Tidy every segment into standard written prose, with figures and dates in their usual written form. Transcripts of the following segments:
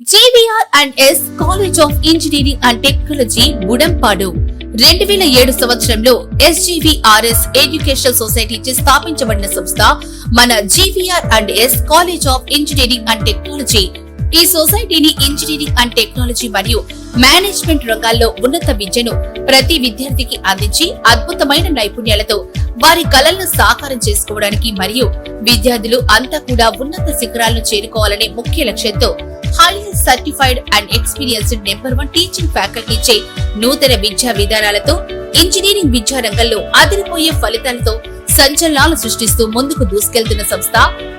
GVR&S college of engineering and technology Budampadu 2007 సంవత్సరంలో SGVRS educational society చే స్థాపించబడిన సంస్థ మన GVR&S college of engineering and technology. ఈ సొసైటీని ఇంజనీరింగ్ అండ్ టెక్నాలజీ మరియు మేనేజ్మెంట్ రంగాల్లో ఉన్నత విద్యను ప్రతి విద్యార్థికి అందించి అద్భుతమైన నైపుణ్యాలతో వారి కలలను సాకారం చేసుకోవడానికి మరియు విద్యార్థులు అంతా కూడా ఉన్నత శిఖరాలను చేరుకోవాలనే ముఖ్య లక్ష్యంతో highly certified and experienced number 1 teaching faculty చే నూతన విద్యా విధానాలతో ఇంజనీరింగ్ విద్యా రంగంలో అదిరిపోయే ఫలితాలతో సంచలనాలు సృష్టిస్తూ ముందుకు దూసుకెళ్తున్న సంస్థ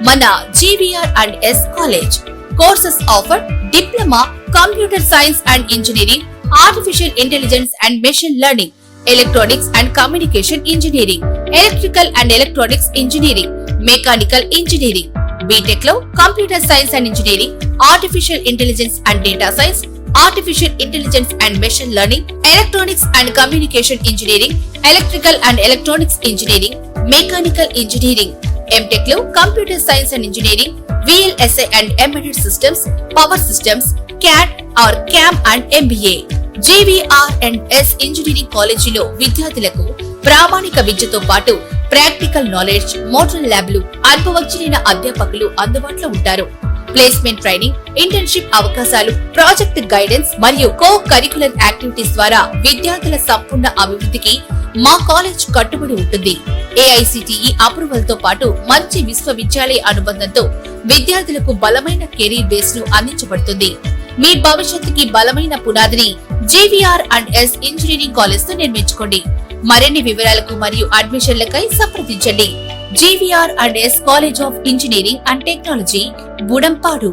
మన GVR&S college. Courses offer diploma, computer science and engineering, artificial intelligence and machine learning, electronics and communication engineering, electrical and electronics engineering, mechanical engineering. BTech లో computer science and engineering, artificial intelligence and data science, artificial intelligence and machine learning, electronics and communication engineering, electrical and electronics engineering, mechanical engineering. MTech లో computer science and engineering, VLSI and embedded systems, power systems, CAD or CAM and MBA. GVR&S engineering కాలేజీలో విద్యార్థులకు ప్రామాణిక విద్యతో పాటు practical knowledge, model ల్యాబ్లు, అనుభవజ్ఞులైన అధ్యాపకులు అందుబాటులో ఉంటారు. ప్లేస్మెంట్ ట్రైనింగ్, ఇంటర్న్షిప్ అవకాశాలు, ప్రాజెక్ట్ గైడెన్స్ మరియు కో కరికులర్ యాక్టివిటీస్ ద్వారా విద్యార్థుల సంపూర్ణ అభివృద్ధికి మా కాలేజ్ కట్టుబడి ఉంటుంది. AICTE అప్రూవల్ తో పాటు మంచి విశ్వవిద్యాలయ అనుబంధంతో విద్యార్థులకు బలమైన కెరీర్ బేస్ ను అందించబడుతుంది. మీ భవిష్యత్తుకి బలమైన పునాదిని GVR&S ఇంజనీరింగ్ కాలేజ్ తో నిర్మించుకోండి. మరిన్ని వివరాలకు మరియు అడ్మిషన్లకై సంప్రదించండి. GVR&S college of engineering and technology, Budampadu.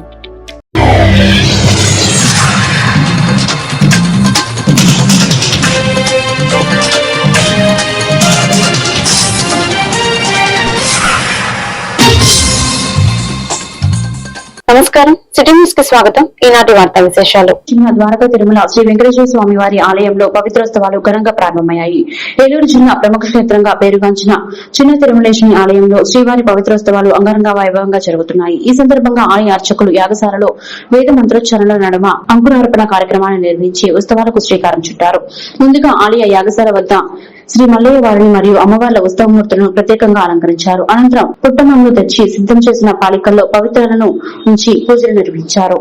నమస్కారం, సిటీ న్యూస్ కి స్వాగతం. ఈనాటి వార్తా విశేషాలు. చిన్న ద్వారకా తిరుమల శ్రీ వెంకటేశ్వర స్వామి వారి ఆలయంలో పవిత్రోత్సవాలు ఘనంగా ప్రారంభమయ్యాయి. ఏలూరు జిల్లా ప్రముఖ క్షేత్రంగా పేరుగాంచిన చిన్న తిరుమలేశ్వరి ఆలయంలో శ్రీవారి పవిత్రోత్సవాలు అంగరంగ వైభవంగా జరుగుతున్నాయి. ఈ సందర్భంగా ఆలయ అర్చకులు యాగశాలలో వేద మంత్రోచ్చారణల నడుమ అంకురార్పణ కార్యక్రమాన్ని నిర్వహించి ఉత్సవాలకు శ్రీకారం చుట్టారు. ముందుగా ఆలయ యాగశాల వద్ద శ్రీ మల్లయ్య వారిని మరియు అమ్మవార్ల ఉత్సవమూర్తులను ప్రత్యేకంగా అలంకరించారు. అనంతరం పుట్టమన్ను తెచ్చి సిద్ధం చేసిన పాలికల్లో పవిత్రాలను ఉంచి పూజలు నిర్వహించారు.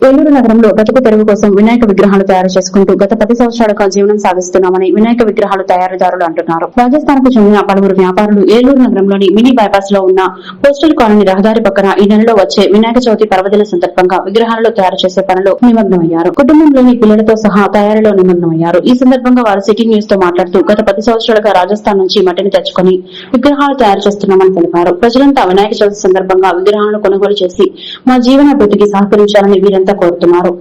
ఏలూరు నగరంలో బతుకు తెరువు కోసం వినాయక విగ్రహాలు తయారు చేసుకుంటూ గత 10 సంవత్సరాలుగా జీవనం సాగిస్తున్నామని వినాయక విగ్రహాలు తయారీదారులు అంటున్నారు. రాజస్థాన్ కు చెందిన పలువురు వ్యాపారులు ఏలూరు నగరంలోని మినీ బైపాస్ లో ఉన్న పోస్టల్ కాలనీ రహదారి పక్కన ఈ నెలలో వచ్చే వినాయక చవితి పర్వదిన సందర్భంగా విగ్రహాలను తయారు చేసే పనిలో నిమగ్నమయ్యారు. కుటుంబంలోని పిల్లలతో సహా తయారీలో నిమగ్నమయ్యారు. ఈ సందర్భంగా వారు సిటీ న్యూస్ తో మాట్లాడుతూ గత 10 సంవత్సరాలుగా రాజస్థాన్ నుంచి మట్టిని తెచ్చుకుని విగ్రహాలు తయారు చేస్తున్నామని తెలిపారు. ప్రజలంతా వినాయక చవితి సందర్భంగా విగ్రహాలను కొనుగోలు చేసి మా జీవనాభివృద్ధికి సహకరించాలని వీరంతా కోరుతున్నారు.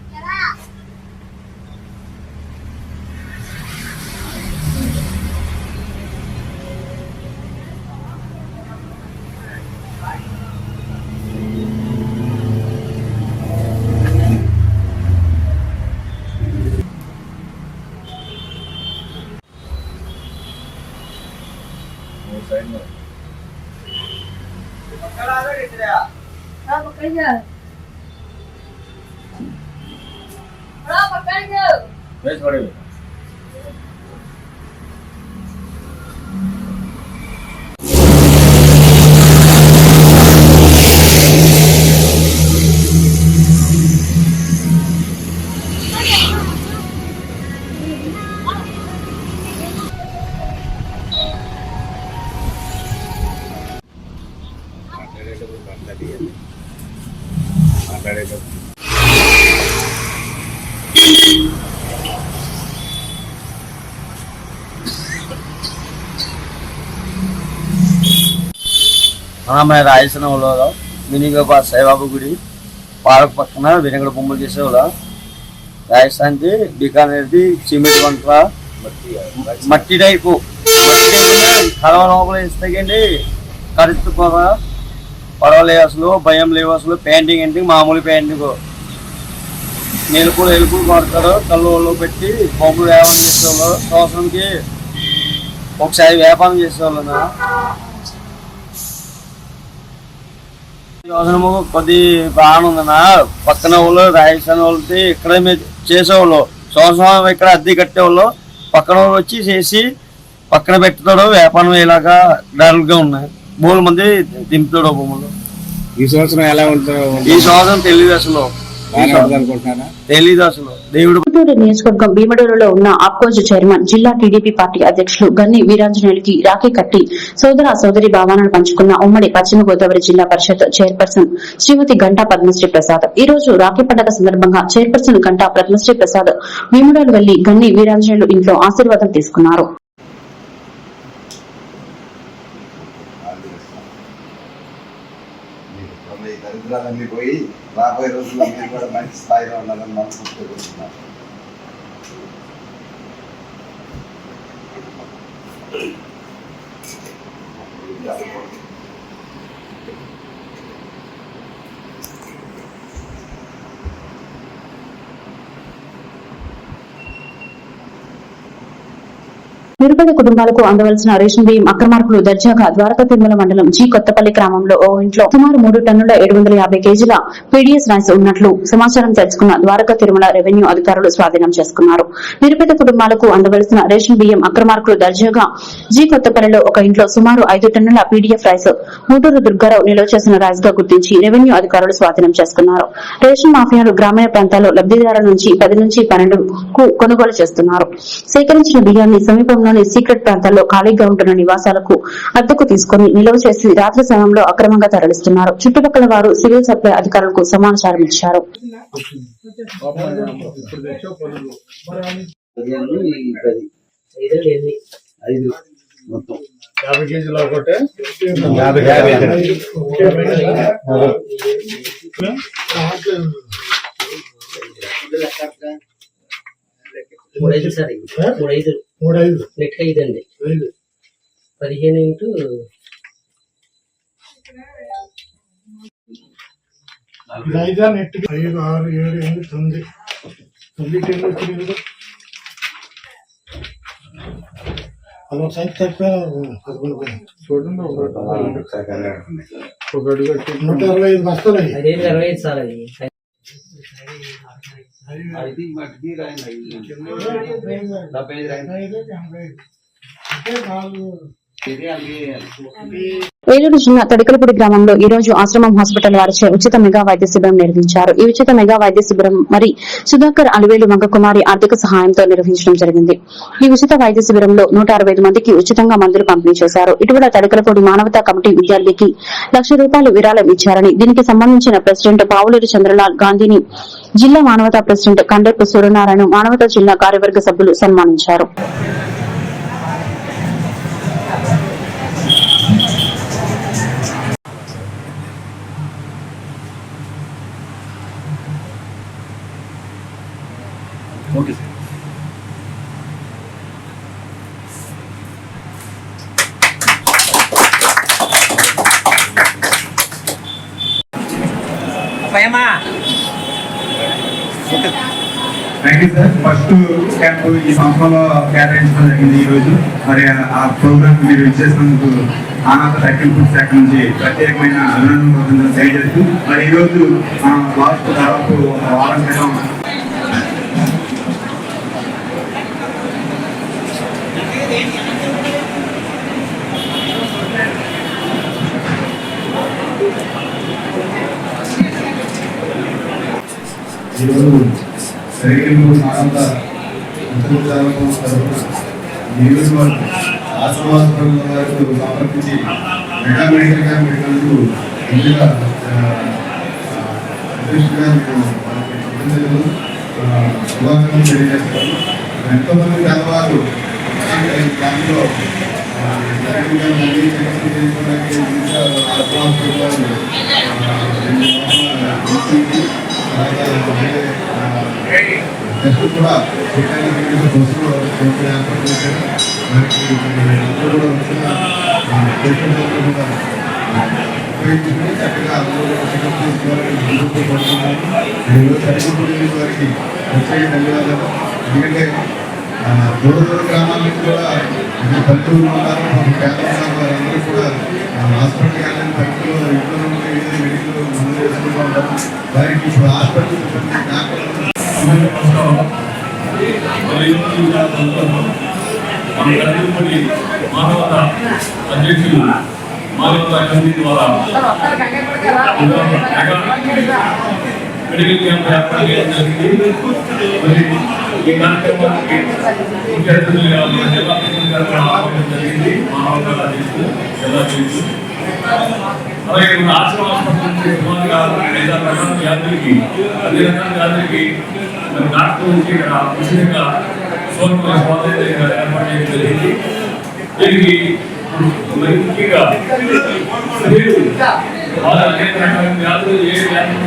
मैं రాయసనంలో మినీగా సాయిబాబా గుడి పార్క్ పక్కన వినగడ బొమ్మలు చేసేవాళ్ళ రాజస్థాన్ది బికానేర్ది సిమెంట్ వంట మట్టి టైపు కలవ లోపల ఇస్తాకండి కరెక్ట్ పడవలే అసలు భయం లేవు అసలు పెయింటింగ్ అంటే మామూలు పెయింటింగ్ ఎలుపులు కొడతారు కళ్ళు పెట్టి బొమ్మలు వ్యాపారం చేసేవాళ్ళు సంవత్సరంకి ఒకసారి వ్యాపారం చేసేవాళ్ళనా యోజనము కొద్ది బాగానే ఉందన్నా పక్కన వాళ్ళు రాజస్థాన్ వాళ్ళకి ఇక్కడ చేసేవాళ్ళు సంవత్సరం ఇక్కడ అద్దె కట్టేవాళ్ళు పక్కన వాళ్ళు వచ్చి చేసి పక్కన పెట్టుతాడు వ్యాపారం ఇలాగా డల్గా ఉన్నాయి 3 మంది దింపుతాడు బొమ్మలు. ఈ సంవత్సరం ఎలా ఉంటారు? ఈ సంవత్సరం తెలియదు అసలు తెలీదు అసలు దేవుడు. గుంటూరు నియోజకవర్గం భీమడూరులో ఉన్న ఆప్కోజ్ చైర్మన్ జిల్లా టీడీపీ పార్టీ అధ్యక్షులు గన్ని వీరాంజనేయులకి రాఖీ కట్టి సోదర సోదరి భావాలను పంచుకున్న ఉమ్మడి పశ్చిమ గోదావరి జిల్లా పరిషత్ చైర్పర్సన్ శ్రీమతి గంటా పద్మశ్రీ ప్రసాద్ ఈ రోజు రాఖీ పండుగ సందర్భంగా చైర్పర్సన్ గంటా పద్మశ్రీ ప్రసాద్ భీమడూరు వెళ్లి గన్ని వీరాంజనేయులు ఇంట్లో ఆశీర్వాదం తీసుకున్నారు. దరిద్రాలన్నీ పోయి రాబోయే రోజుల్లో మీరు కూడా మంచి స్థాయిలో ఉండాలని మనస్ఫూర్తిగా కోరుతున్నాను. నిరుపేద కుటుంబాలకు అందవలసిన రేషన్ బియ్యం అక్రమార్కులు దర్జాగా ద్వారకా తిరుమల మండలం జి కొత్తపల్లి గ్రామంలో ఓ ఇంట్లో సుమారు 3 టన్నుల 750 కేజీల పీడీఎస్ రైస్ ఉన్నట్లు సమాచారం తెలుసుకున్న ద్వారకా తిరుమల రెవెన్యూ అధికారులు స్వాధీనం చేసుకున్నారు. నిరుపేద కుటుంబాలకు అందవలసిన రేషన్ బియ్యం అక్రమార్కులు దర్జాగా జి కొత్తపల్లిలో ఒక ఇంట్లో సుమారు 5 టన్నుల పీడీఎఫ్ రైస్ మూటూరు దుర్గారావు నిల్వ చేసిన రైస్ గా గుర్తించి రెవెన్యూ అధికారులు స్వాధీనం చేసుకున్నారు. రేషన్ మాఫియాలు గ్రామీణ ప్రాంతాల్లో లబ్దిదారుల నుంచి 10 నుంచి 12 కు కొనుగోలు చేస్తున్నారు. సేకరించిన బియ్యాన్ని సమీపంలో సీక్రెట్ ప్రాంతాల్లో ఖాళీగా ఉంటున్న నివాసాలకు అద్దెకు తీసుకుని నిల్వ చేసి రాత్రి సమయంలో అక్రమంగా తరలిస్తున్నారు. చుట్టుపక్కల వారు సివిల్ సప్లై అధికారులకు సమాచారం ఇచ్చారు. నెట్ 5 అండి 15 ఇంటూ 5 నెట్ 5 6 7 8 9 10 వచ్చింది. అలా సైట్ చెప్పారు చూడండి. ఒక అడుగు 125 బస్తాలు అదే 25 సార్ అది అది మట్టికి రాయి 75 అంటే 4 ఏలూరు జిల్లా తడికలపూడి గ్రామంలో ఈ రోజు ఆశ్రమం హాస్పిటల్ వారిచే ఉచిత మెగా వైద్య శిబిరం నిర్వహించారు. ఈ ఉచిత మెగా వైద్య శిబిరం మరి సుధాకర్ అలివేలు వంగకుమారి ఆర్థిక సహాయంతో నిర్వహించడం జరిగింది. ఈ ఉచిత వైద్య శిబిరంలో 165 మందికి ఉచితంగా మందులు పంపిణీ చేశారు. ఇటీవల తడికలపూడి మానవతా కమిటీ విద్యార్థికి ₹1,00,000 విరాళం ఇచ్చారని దీనికి సంబంధించిన ప్రెసిడెంట్ పావులూరి చంద్రలాల్ గాంధీని జిల్లా మానవతా ప్రెసిడెంట్ కండెప్పు సూర్యనారాయణ మానవతా జిల్లా కార్యవర్గ సభ్యులు సన్మానించారు. Okay thank you sir. First camp ఈ సంవత్సరంలో కేటాయించడం జరిగింది. ఈ రోజు మరి ఆ ప్రోగ్రామ్ మీరు ఇచ్చేసినందుకు ఆనంద తగ్గింపు శాఖ నుంచి ప్రత్యేకమైన అభినందనలు తెలియజేస్తూ మరి ఈ రోజు లాస్ట్ దాదాపు వారం క్రితం ఈరోజు సరిగ్గా మానంత నియోజకవర్గం ఆశ్రమాస్పత్రుల వారికి సమర్పించి మెగా మెడికల్ క్యాంప్ పెట్టినందుకు ముందుగా అధ్యక్షుడిగా శుభాకాంక్షలు తెలియజేస్తాను. ఎంతోమంది పేదవారు క్యాంప్లో కూడా బస్సులో ఏర్పాటు చేశారు. అందరూ కూడా వచ్చిన పేషెంట్లందరూ కూడా ఉపయోగించుకుని చక్కగా అందరూ కూడా చెకప్ చేసుకోవాలని ముందుకు పడుతున్నారు. తల్లిదండ్రుల వారికి ప్రత్యేక ధన్యవాదాలు. ఎందుకంటే దూర దూర గ్రామాల నుంచి కూడా పల్లెటూరు ఉన్నారు, పేదలు ఉన్నారు, వారందరూ కూడా హాస్పిటల్కి వెళ్ళని పరిస్థితుల్లో ఇంట్లో మెడికల్ మందులు వేసుకుంటూ ఉంటారు. వారికి ఇప్పుడు హాస్పిటల్ డాక్టర్లు మానవత అధ్యక్షులు మానవతా కమిటీ ద్వారా మెడికల్ క్యాంప్ ఏర్పాటు చేయడం జరిగింది. మరి ఈ కార్యక్రమానికి ముఖ్య అతిథులుగా జిల్లా జరిగింది మానవతా అధ్యక్షులు జిల్లా అధ్యక్షులు. అలాగే మన ఆశ్రమ హాస్పిటల్ సుమారుగా 5 రకాల వ్యాధులకి 10 రకాల వ్యాధులకి మరి డాక్టర్ నుంచి ఇక్కడ ఉచితంగా ఏర్పాటు చేయడం జరిగింది. దీనికి మరి ముఖ్యంగా అనేక రకాల వ్యాధులు ఏ వ్యాధులు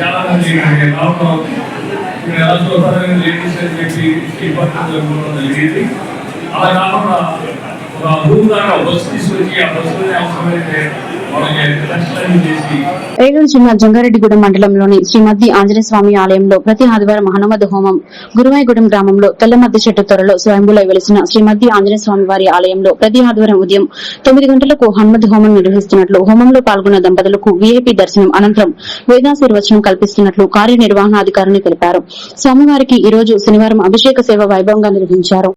చాలా మంది రావడం ఎలా చూస్తారని లేడీస్ అని చెప్పి జరిగింది. అలా కాకుండా ఒక రూమ్ దాకా బస్సు తీసుకొచ్చి ఆ బస్సులోనే అవసరమైతే ఏలూరు జిల్లా జంగారెడ్డిగూడెం మండలంలోని శ్రీ మద్ది ఆంజనేయ స్వామి ఆలయంలో ప్రతి ఆదివారం హనుమద్ హోమం, గురువాయిగూడెం గ్రామంలో తెల్లమద్ది చెట్టు త్వరలో స్వయంభులై వెలిసిన శ్రీ మద్ది ఆంజనేయ స్వామి వారి ఆలయంలో ప్రతి ఆదివారం ఉదయం 9 గంటలకు హనుమద్ హోమం నిర్వహిస్తున్నట్లు, హోమంలో పాల్గొన్న దంపతులకు వీఐపీ దర్శనం అనంతరం వేదాశీర్వచనం కల్పిస్తున్నట్లు కార్యనిర్వహణాధికారిని తెలిపారు. స్వామివారికి ఈ రోజు శనివారం అభిషేక సేవ వైభవంగా నిర్వహించారు.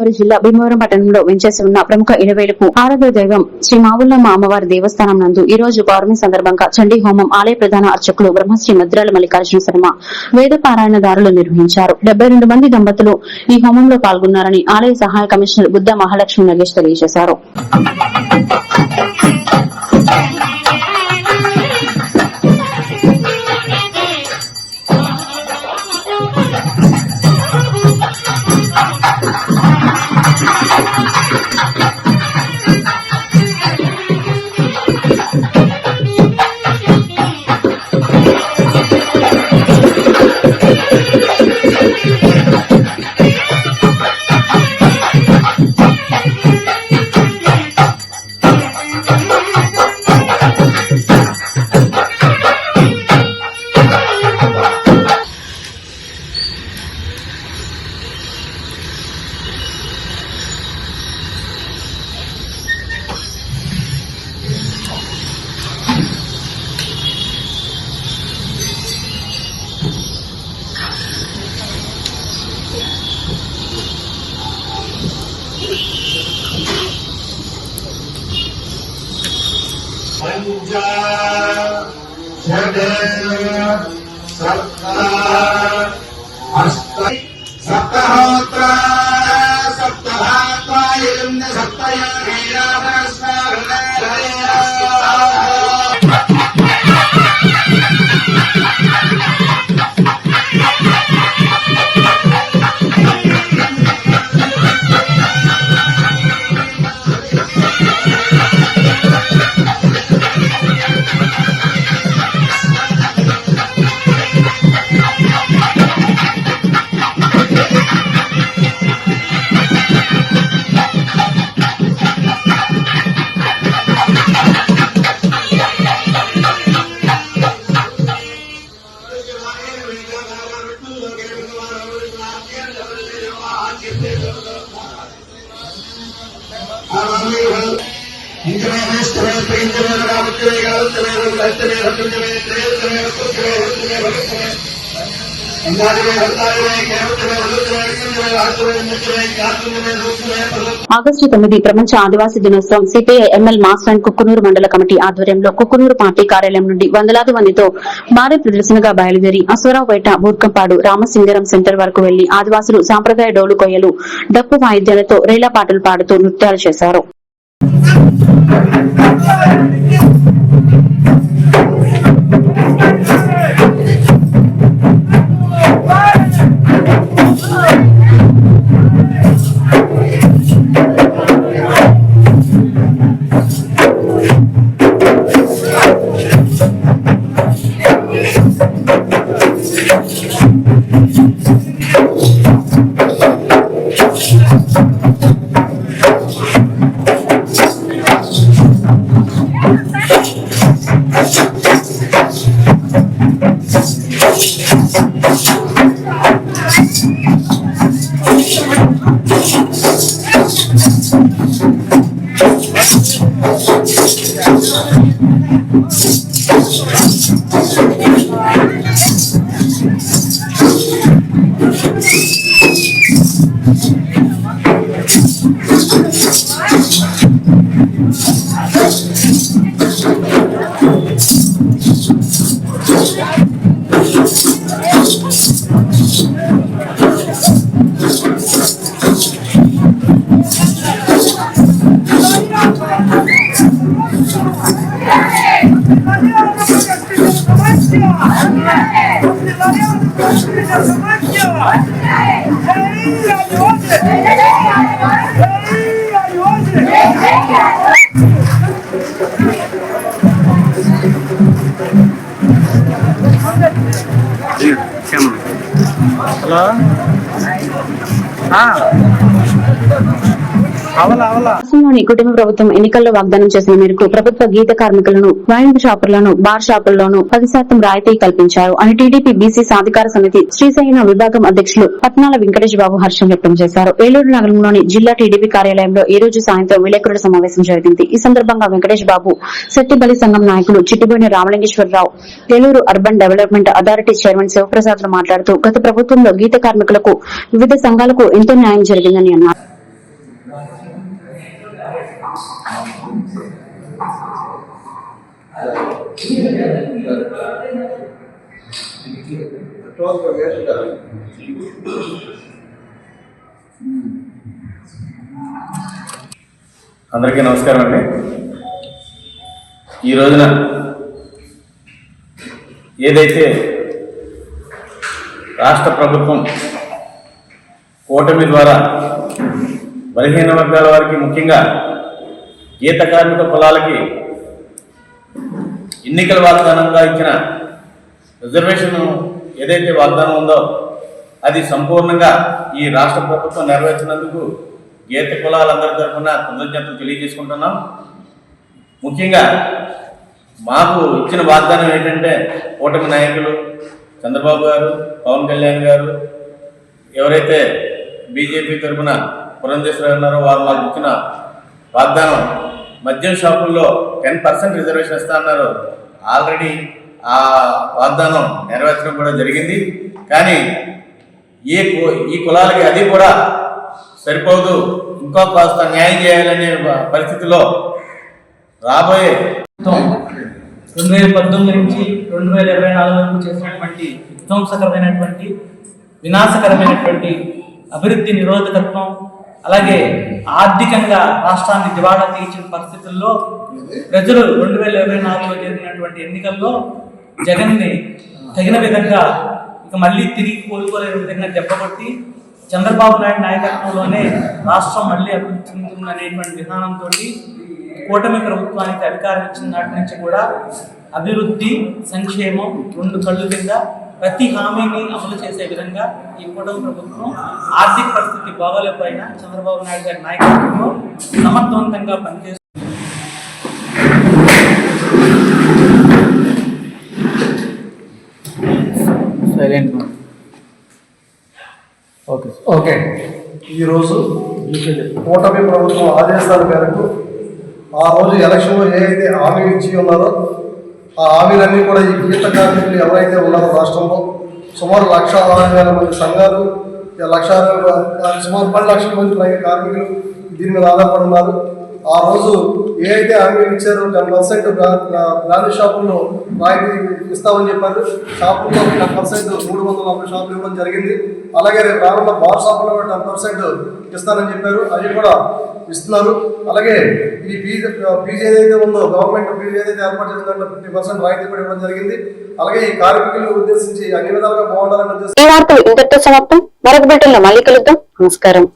గోదావరి జిల్లా భీమవరం పట్టణంలో వెంచేసి ఉన్న ప్రముఖ ఇరవేలుపు ఆరాధ్య దైవం శ్రీ మావుల్లమ్మ అమ్మవారి దేవస్థానం నందు ఈ రోజు పౌర్ణమి సందర్భంగా చండీ హోమం ఆలయ ప్రధాన అర్చకులు బ్రహ్మశ్రీ మద్రాల మల్లికార్జున శర్మ వేద పారాయణదారులు నిర్వహించారు. 72 మంది దంపతులు ఈ హోమంలో పాల్గొన్నారని ఆలయ సహాయ కమిషనర్ బుద్ధ మహాలక్ష్మి నగేష్ తెలియజేశారు. ఆగస్టు 9 ప్రపంచ ఆదివాసీ దినోత్సవం CPI ML mass and Kukkunuru మండల కమిటీ ఆధ్వర్యంలో కుక్కునూరు పార్టీ కార్యాలయం నుండి వందలాది మందితో భారీ ప్రదర్శనగా బయలుదేరి అశ్వరావుపేట బూర్కంపాడు రామసింగరం సెంటర్ వరకు వెళ్లి ఆదివాసులు సాంప్రదాయ డోలు కొయ్యలు డప్పు వాయిద్యాలతో రేలా పాటలు పాడుతూ నృత్యాలు చేశారు. రాష్ట్రంలోని కుటుంబ ప్రభుత్వం ఎన్నికల్లో వాగ్దానం చేసిన మేరకు ప్రభుత్వ గీత కార్మికులను వైన్ షాపులను బార్ షాపుల్లోనూ 10% రాయితీ కల్పించారు అని టీడీపీ బీసీ సాధికార సమితి శ్రీశైలం విభాగం అధ్యక్షులు పట్నాల వెంకటేష్ బాబు హర్షం వ్యక్తం చేశారు. ఏలూరు నగరంలోని జిల్లా టీడీపీ కార్యాలయంలో ఈ రోజు సాయంత్రం విలేకరుల సమావేశం జరిగింది. ఈ సందర్భంగా వెంకటేష్ బాబు శెట్టిబలి సంఘం నాయకులు Chittiboina Ramalingeswararao, Eluru urban development authority chairman Sivaprasad మాట్లాడుతూ గత ప్రభుత్వంలో గీత కార్మికులకు వివిధ సంఘాలకు ఎంతో న్యాయం జరిగిందని అన్నారు. అందరికీ నమస్కారం అండి. ఈ రోజున ఏదైతే రాష్ట్ర ప్రభుత్వం కూటమి ద్వారా బలహీన వర్గాల వారికి, ముఖ్యంగా గీత కార్మిక కులాలకి ఎన్నికల వాగ్దానంగా ఇచ్చిన రిజర్వేషన్ ఏదైతే వాగ్దానం ఉందో అది సంపూర్ణంగా ఈ రాష్ట్ర ప్రభుత్వం నెరవేర్చినందుకు గీత కులాలందరి తరఫున కృతజ్ఞతలు తెలియజేసుకుంటున్నాం. ముఖ్యంగా మాకు ఇచ్చిన వాగ్దానం ఏంటంటే కూటమి నాయకులు చంద్రబాబు గారు, పవన్ కళ్యాణ్ గారు, ఎవరైతే బీజేపీ తరఫున పురంధేశ్వరి ఉన్నారో వారు మాకు ఇచ్చిన వాగ్దానం మద్యం షాపుల్లో 10% రిజర్వేషన్ ఇస్తా అన్నారు. ఆల్రెడీ ఆ వాగ్దానం నెరవేర్చడం కూడా జరిగింది. కానీ ఈ కులాలకి అది కూడా సరిపోదు, ఇంకో కాస్త న్యాయం చేయాలనే పరిస్థితిలో రాబోయే 2019 నుంచి 2024 వరకు చేసినటువంటి విధ్వంసకరమైనటువంటి, వినాశకరమైనటువంటి అభివృద్ధి నిరోధకత్వం, అలాగే ఆర్థికంగా రాష్ట్రాన్ని దివాళా తీయించిన పరిస్థితుల్లో ప్రజలు 2024లో జరిగినటువంటి ఎన్నికల్లో జగన్ని తగిన విధంగా ఇక మళ్ళీ తిరిగి కోలుకోలేని విధంగా దెబ్బకొట్టి చంద్రబాబు నాయుడు నాయకత్వంలోనే రాష్ట్రం మళ్ళీ అభివృద్ధి చెందుతుందనేటువంటి విధానంతో కూటమి ప్రభుత్వానికి అధికారం ఇచ్చిన నాటి నుంచి కూడా అభివృద్ధి, సంక్షేమం రెండు కళ్ళు కింద ప్రతి హామీని అమలు చేసే విధంగా ఈ కూటమి ప్రభుత్వం ఆర్థిక పరిస్థితి బాగోలేకపోయినా చంద్రబాబు నాయుడు గారి నాయకత్వంలో సమర్థవంతంగా పనిచేస్తుంది. ఓకే. ఈరోజు కూటమి ప్రభుత్వం ఆదేశాల మేరకు ఆ రోజు ఎలక్షన్లో ఏదైతే హామీలు ఇచ్చి ఉన్నారో ఆ హామీలన్నీ కూడా ఈ గీత కార్మికులు ఎవరైతే ఉన్నారో రాష్ట్రంలో సుమారు 1,60,000 మంది సంఘాలు, సుమారు 10 లక్షల మంది పైగా కార్మికులు దీని మీద ఆధారపడి ఉన్నారు. ఆ రోజు ఏదైతే హామీలు ఇచ్చారో 10% బ్రాండ్ షాపుల్లో రాయితీ ఇస్తామని చెప్పారు. షాపుల్లో 10% 340 షాపులు ఇవ్వడం జరిగింది. అలాగే రేపు రానున్న బార్ షాపుల్లో కూడా 10% ఇస్తానని చెప్పారు, అవి కూడా ఇస్తున్నారు. అలాగే ఈ ఫీజు ఏదైతే ఉందో గవర్నమెంట్ ఫీజు ఏదైతే ఏర్పాటు చేసిందంటే 50% రాయితీ కూడా ఇవ్వడం జరిగింది. అలాగే ఈ కార్మికులను ఉద్దేశించి అన్ని విధాలుగా బాగుండాలని ఉద్దేశించి ఈ వార్తలు ఇంతటితో సమాప్తం. మరొక బిల్టన్లో మళ్ళీ కలుద్దాం. నమస్కారం.